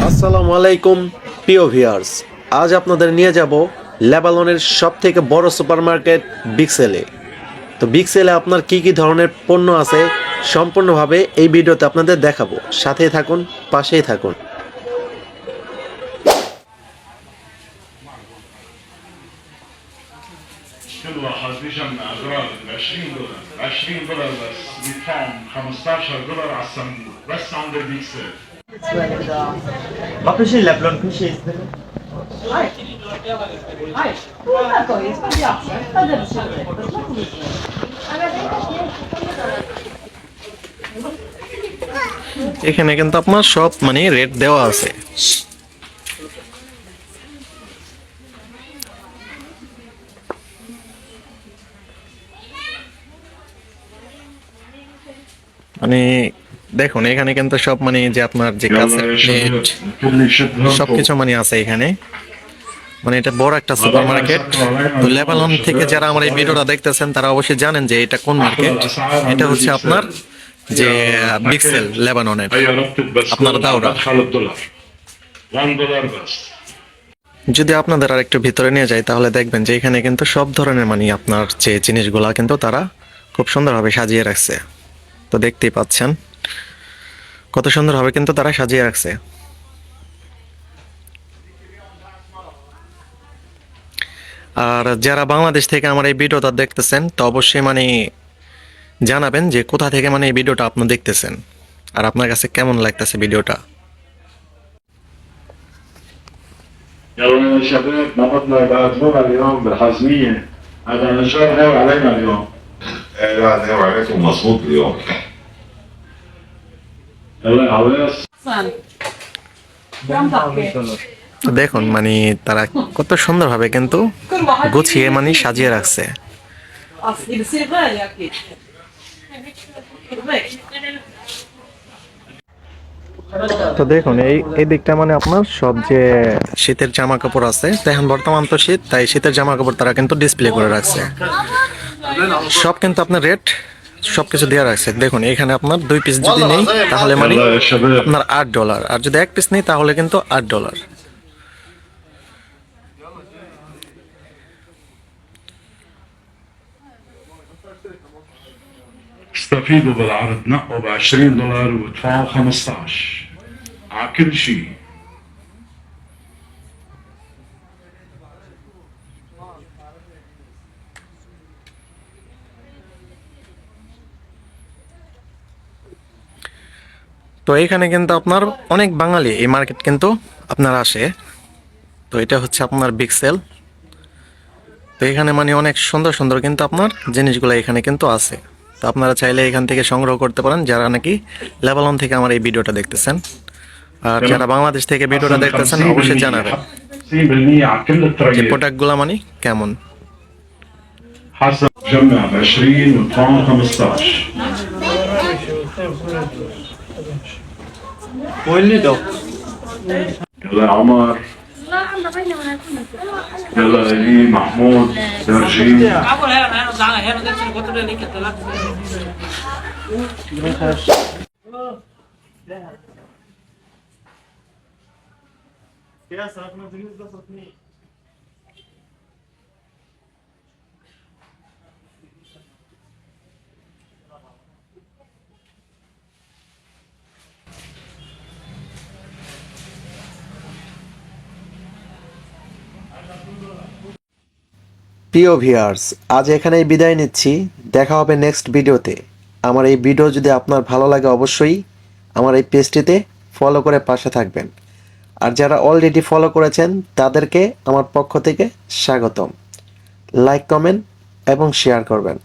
আসসালামু আলাইকুম প্রিয় ভিউয়ার্স, আজ আপনাদের নিয়ে যাব লেবাননের সবথেকে বড় সুপারমার্কেট বিগ সেলে। তো বিগ সেলে আপনার কি কি ধরনের পণ্য আছে সম্পূর্ণভাবে এই ভিডিওতে আপনাদের দেখাবো। সাথেই থাকুন, পাশেই থাকুন। كل واحد بيجمع اغراض ب $20 $20 بس بيدفعهم $15 على الصندوق بس عند البيكسل. Ma pesce il leblon, pesce istero. Tako jest, jasne. Wtedy এখানে কিন্তু আপনার সব রেট দেওয়া আছে। দেখুন এখানে কিন্তু সব যে আপনার যে কাছের প্লেট সবকিছু আছে এখানে। এটা বড় একটা সুপার মার্কেট। তো লেবানন থেকে যারা আমার এই ভিডিওটা দেখতেছেন তারা অবশ্যই জানেন যে এটা কোন মার্কেট। এটা হচ্ছে আপনার যে বিগ সেল লেবাননের, আপনার দাওরা। যদি আপনাদের আর একটু ভিতরে নিয়ে যায় তাহলে দেখবেন যে এখানে কিন্তু সব ধরনের আপনার যে জিনিসগুলা কিন্তু তারা খুব সুন্দরভাবে সাজিয়ে রাখছে। তো দেখতেই পাচ্ছেন কত সুন্দরভাবে কিন্তু তারা সাজিয়ে রাখছে। আর যারা বাংলাদেশ থেকে আমার এই ভিডিওটা দেখতেছেন তো অবশ্যই জানাবেন যে কোথা থেকে এই ভিডিওটা আপনি দেখতেছেন আর আপনার কাছে কেমন লাগতেছে ভিডিওটা। يلا يا شباب نبضنا يبعثونا اليوم بالحزمية. هذا نشاط هاوي علينا اليوم. لا هو عليكم مظبوط اليوم. يلا يا عواس. তো দেখুন তারা কত সুন্দরভাবে কিন্তু গুছিয়ে সাজিয়ে রাখছে। তো দেখুন এই দিকটা আপনার সব যে শীতের জামা কাপড় আছে। তো এখন বর্তমান তো শীত, তাই শীতের জামা কাপড় তারা কিন্তু ডিসপ্লে করে রাখছে। সব কিন্তু আপনার রেট সবকিছু দেওয়া রাখছে। দেখুন এখানে আপনার 2 পিস যদি নেই তাহলে আপনার $8, আর যদি 1 পিস নেই তাহলে কিন্তু $8। استفيدوا بالعرض، نقوا ب $20 وادفعوا 15 على كل شيء. তো এখানে কিন্তু আপনার অনেক বাঙালি এই মার্কেট কিন্তু আপনার আসে। তো এটা হচ্ছে আপনার বিগ সেল। তো এখানে অনেক সুন্দর সুন্দর কিন্তু আপনার জিনিসগুলো এখানে কিন্তু আছে। তো আপনারা চাইলে এখান থেকে সংগ্রহ করতে পারেন যারা লেবানন থেকে আমার এই ভিডিওটা দেখতেছেন। আর যারা বাংলাদেশ থেকে ভিডিওটা দেখতেছেন অবশ্যই জানাবেন 50% على كل যে التريات. প্রোডাক্টগুলো কেমন। حسب جمع ب 20 وادفعوا 15. Polli do. يلا يا عمر. يلا إلي محمود نرجين. Ya saatini dinizde satmayı. প্রিয় ভিউয়ার্স, আজ এখানেই বিদায় নিচ্ছি। দেখা হবে নেক্সট ভিডিওতে। আমার এই ভিডিও যদি আপনার ভালো লাগে অবশ্যই আমার এই পেজটিতে ফলো করে পাশে থাকবেন। আর যারা অলরেডি ফলো করেছেন তাদেরকে আমার পক্ষ থেকে স্বাগতম। লাইক, কমেন্ট এবং শেয়ার করবেন।